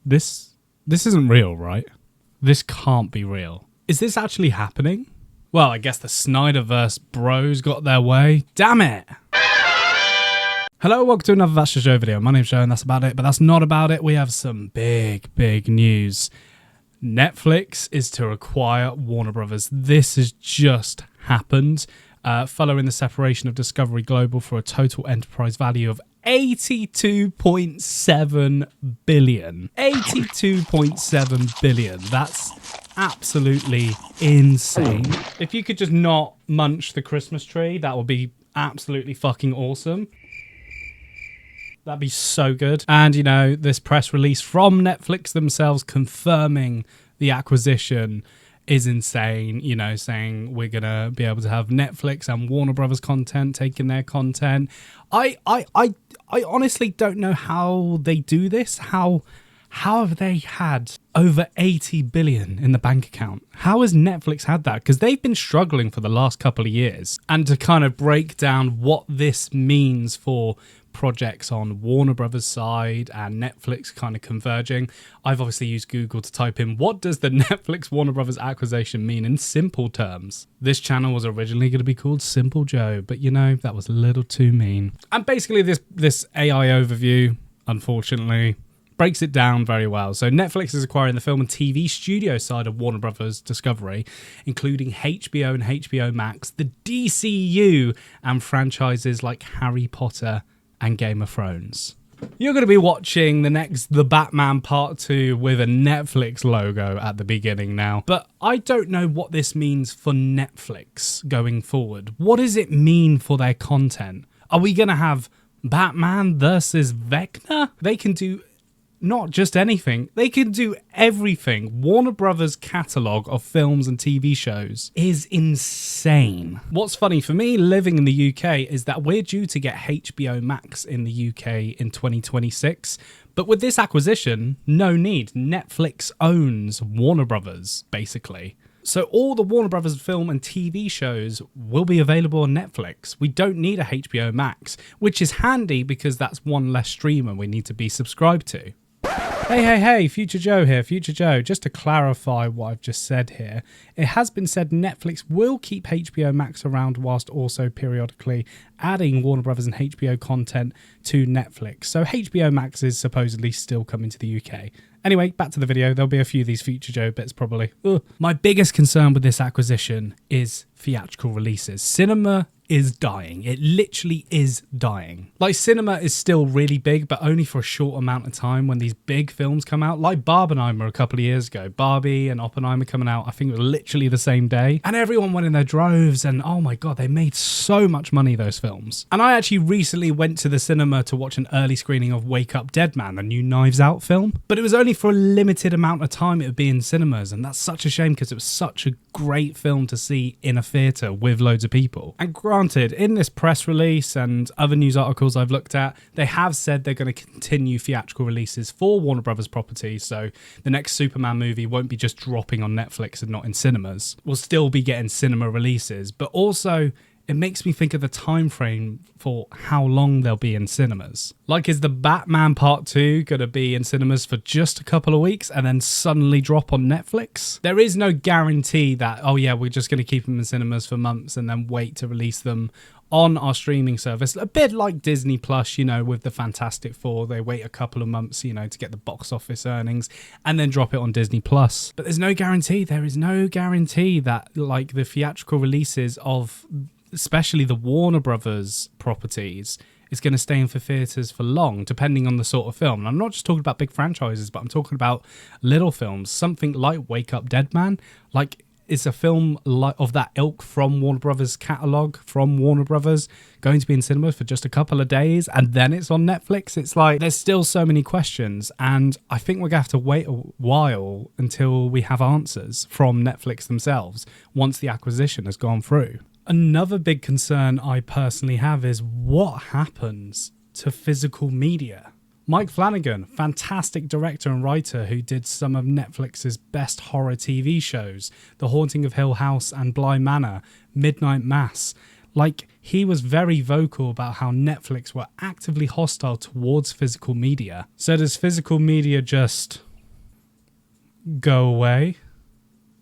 This isn't real, right? This can't be real. Is this actually happening? Well, I guess the Snyderverse bros got their way. Damn it! Hello, welcome to another That's Just Joe video. My name's Joe and that's about it, but that's not about it. We have some big news. Netflix is to acquire Warner Brothers. This has just happened. Following the separation of Discovery Global for a total enterprise value of $82.7 billion. $82.7 billion. That's absolutely insane. If you could just not munch the Christmas tree, that would be absolutely fucking awesome. That'd be so good. And, you know, this press release from Netflix themselves confirming the acquisition is insane, you know, saying we're going to be able to have Netflix and Warner Brothers content taking their content. I honestly don't know how they do this. How have they had over 80 billion in the bank account? How has Netflix had that? Because they've been struggling for the last couple of years. And to kind of break down what this means for projects on Warner Brothers side and Netflix kind of converging, I've obviously used Google to type in what does the Netflix Warner Brothers acquisition mean in simple terms. This channel was originally going to be called Simple Joe, but you know, that was a little too mean. And basically this AI overview, unfortunately, breaks it down very well. So Netflix is acquiring the film and TV studio side of Warner Brothers Discovery, including HBO and HBO Max, the DCU, and franchises like Harry Potter and Game of Thrones. You're going to be watching The Batman Part 2 with a Netflix logo at the beginning now. But I don't know what this means for Netflix going forward. What does it mean for their content? Are we going to have Batman versus Vecna? They can do not just anything, they can do everything. Warner Brothers' catalogue of films and TV shows is insane. What's funny for me living in the UK is that we're due to get HBO Max in the UK in 2026. But with this acquisition, no need. Netflix owns Warner Brothers, basically. So all the Warner Brothers film and TV shows will be available on Netflix. We don't need a HBO Max, which is handy because that's one less streamer we need to be subscribed to. Hey, Future Joe here, Future Joe. Just to clarify what I've just said here, it has been said Netflix will keep HBO Max around whilst also periodically adding Warner Brothers and HBO content to Netflix. So HBO Max is supposedly still coming to the UK. Anyway, back to the video. There'll be a few of these Future Joe bits probably. Ugh. My biggest concern with this acquisition is theatrical releases. Cinema is dying. It literally is dying. Like, cinema is still really big, but only for a short amount of time when these big films come out. Like Barbenheimer a couple of years ago. Barbie and Oppenheimer coming out, I think it was literally the same day. And everyone went in their droves and oh my God, they made so much money, those films. And I actually recently went to the cinema to watch an early screening of Wake Up Dead Man, the new Knives Out film. But it was only for a limited amount of time it would be in cinemas. And that's such a shame because it was such a great film to see in a theatre with loads of people. And granted, in this press release and other news articles I've looked at, they have said they're going to continue theatrical releases for Warner Brothers properties. So the next Superman movie won't be just dropping on Netflix and not in cinemas. We'll still be getting cinema releases, but also it makes me think of the time frame for how long they'll be in cinemas. Like, is the Batman Part 2 going to be in cinemas for just a couple of weeks and then suddenly drop on Netflix? There is no guarantee that, oh yeah, we're just going to keep them in cinemas for months and then wait to release them on our streaming service. A bit like Disney Plus, you know, with the Fantastic Four. They wait a couple of months, you know, to get the box office earnings and then drop it on Disney Plus. But there's no guarantee. There is no guarantee that, like, the theatrical releases of especially the Warner Brothers properties is going to stay in for theatres for long, depending on the sort of film. And I'm not just talking about big franchises, but I'm talking about little films. Something like Wake Up Dead Man, like, is a film of that ilk from Warner Brothers catalogue, from Warner Brothers, going to be in cinemas for just a couple of days and then it's on Netflix? It's like, there's still so many questions, and I think we're going to have to wait a while until we have answers from Netflix themselves once the acquisition has gone through. Another big concern I personally have is what happens to physical media. Mike Flanagan, fantastic director and writer who did some of Netflix's best horror TV shows, The Haunting of Hill House and Bly Manor, Midnight Mass. Like, he was very vocal about how Netflix were actively hostile towards physical media. So does physical media just go away.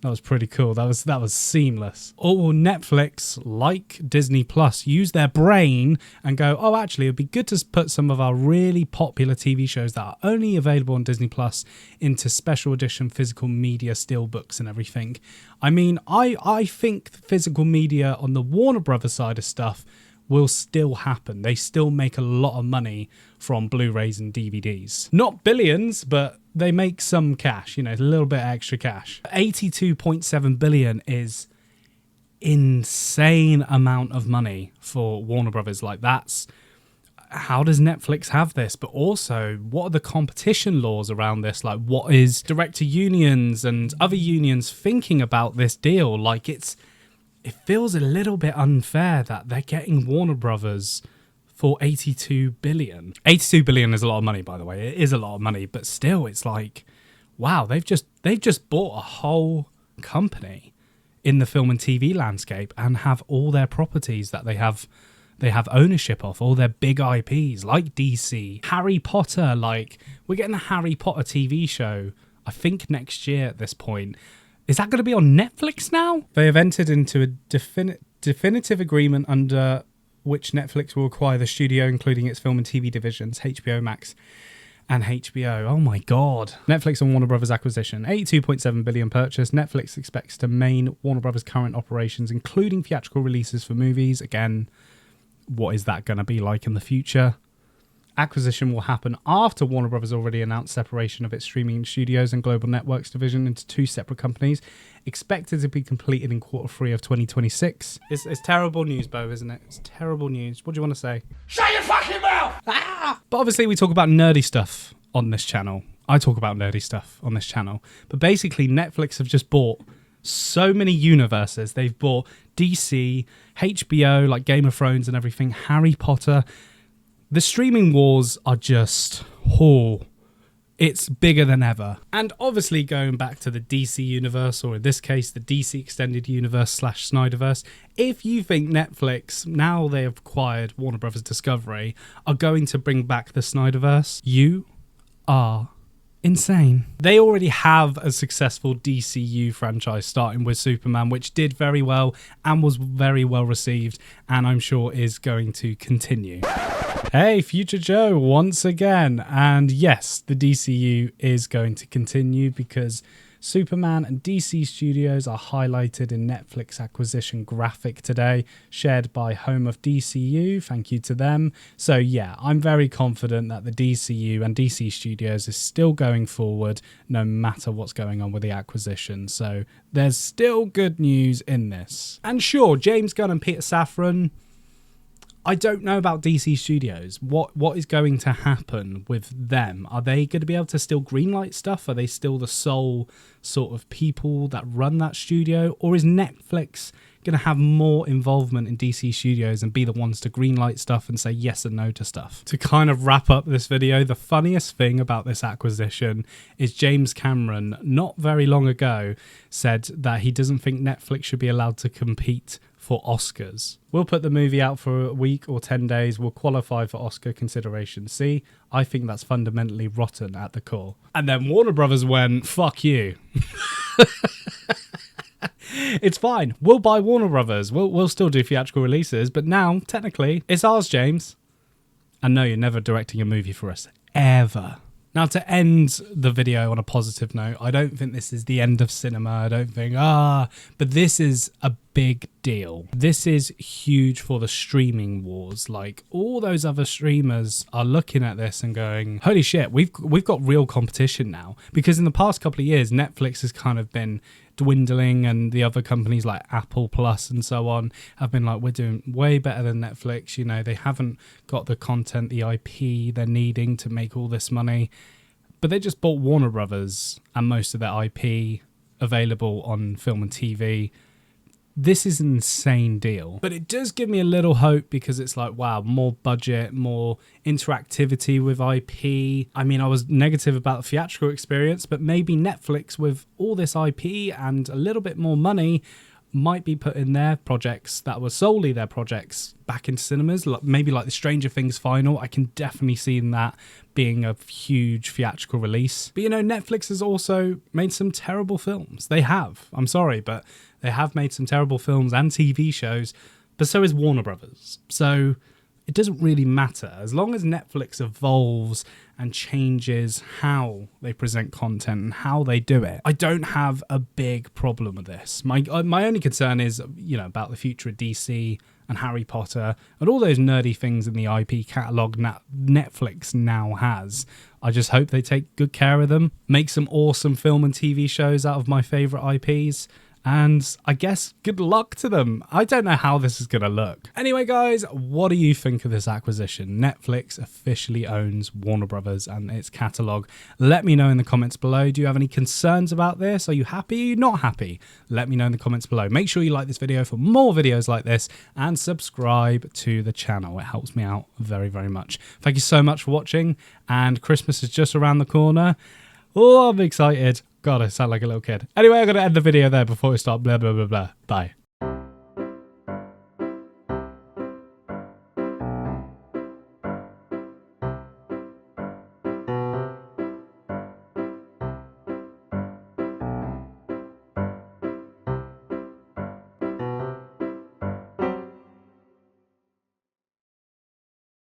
That was pretty cool. That was seamless. Or Netflix, like Disney Plus, use their brain and go, oh, actually, it'd be good to put some of our really popular TV shows that are only available on Disney Plus into special edition physical media steelbooks and everything. I mean, I think physical media on the Warner Brothers side of stuff will still happen. They still make a lot of money from Blu-rays and DVDs. Not billions, but they make some cash, a little bit extra cash. 82.7 billion is insane amount of money for Warner Brothers. Like, that's, how does Netflix have this? But also, what are the competition laws around this? Like, what is director unions and other unions thinking about this deal? Like, it feels a little bit unfair that they're getting Warner Brothers for 82 billion. 82 billion is a lot of money, by the way. It is a lot of money, but still, it's like, wow, they've just bought a whole company in the film and TV landscape and have all their properties that they have ownership of, all their big IPs like DC, Harry Potter. Like, we're getting a Harry Potter TV show, I think next year at this point. Is that going to be on Netflix now? They have entered into a definitive agreement under which Netflix will acquire the studio, including its film and TV divisions, HBO Max and HBO. Oh my God. Netflix and Warner Brothers acquisition. 82.7 billion purchase. Netflix expects to main Warner Brothers' current operations, including theatrical releases for movies. Again, what is that going to be like in the future? Acquisition will happen after Warner Brothers already announced separation of its streaming studios and global networks division into two separate companies, expected to be completed in Q3 of 2026. It's terrible news, Bo, isn't it? It's terrible news. What do you want to say? Shut your fucking mouth! But obviously we talk about nerdy stuff on this channel. I talk about nerdy stuff on this channel. But basically Netflix have just bought so many universes. They've bought DC, HBO, like Game of Thrones and everything, Harry Potter. The streaming wars are just, it's bigger than ever. And obviously going back to the DC universe, or in this case, the DC Extended Universe / Snyderverse, if you think Netflix, now they have acquired Warner Brothers Discovery, are going to bring back the Snyderverse, you are insane. They already have a successful DCU franchise starting with Superman, which did very well and was very well received, and I'm sure is going to continue. Hey, Future Joe, once again. And yes, the DCU is going to continue because Superman and DC Studios are highlighted in Netflix acquisition graphic today, shared by Home of DCU. Thank you to them. So yeah, I'm very confident that the DCU and DC Studios is still going forward no matter what's going on with the acquisition. So there's still good news in this. And sure, James Gunn and Peter Safran, I don't know about DC Studios. What is going to happen with them? Are they going to be able to still greenlight stuff? Are they still the sole sort of people that run that studio? Or is Netflix going to have more involvement in DC Studios and be the ones to greenlight stuff and say yes and no to stuff? To kind of wrap up this video, the funniest thing about this acquisition is James Cameron, not very long ago, said that he doesn't think Netflix should be allowed to compete for Oscars. We'll put the movie out for a week or 10 days. We'll qualify for Oscar consideration. See, I think that's fundamentally rotten at the core. And then Warner Brothers went, fuck you. It's fine. We'll buy Warner Brothers. We'll still do theatrical releases. But now, technically, it's ours, James. And no, you're never directing a movie for us. Ever. Now, to end the video on a positive note, I don't think this is the end of cinema. I don't think, but this is a big deal. This is huge for the streaming wars. Like, all those other streamers are looking at this and going, holy shit, we've got real competition now. Because in the past couple of years, Netflix has kind of been dwindling, and the other companies like Apple Plus and so on have been like, we're doing way better than Netflix. You know, they haven't got the content, the IP they're needing to make all this money. But they just bought Warner Brothers and most of their IP available on film and TV. This is an insane deal. But it does give me a little hope because it's like, wow, more budget, more interactivity with IP. I mean, I was negative about the theatrical experience, but maybe Netflix with all this IP and a little bit more money might be putting their projects that were solely their projects back into cinemas, maybe like the Stranger Things final. I can definitely see that being a huge theatrical release. But, you know, Netflix has also made some terrible films. They have. I'm sorry, but they have made some terrible films and TV shows, but so is Warner Brothers. So it doesn't really matter. As long as Netflix evolves and changes how they present content and how they do it, I don't have a big problem with this. My only concern is, you know, about the future of DC and Harry Potter and all those nerdy things in the IP catalogue Netflix now has. I just hope they take good care of them, make some awesome film and TV shows out of my favourite IPs, and I guess good luck to them. I don't know how this is going to look. Anyway, guys, what do you think of this acquisition? Netflix officially owns Warner Brothers and its catalogue. Let me know in the comments below. Do you have any concerns about this? Are you happy? Are you not happy? Let me know in the comments below. Make sure you like this video for more videos like this and subscribe to the channel. It helps me out very, very much. Thank you so much for watching, and Christmas is just around the corner. Oh, I'm excited. God, I sound like a little kid. Anyway, I'm going to end the video there before we start blah, blah, blah, blah. Bye.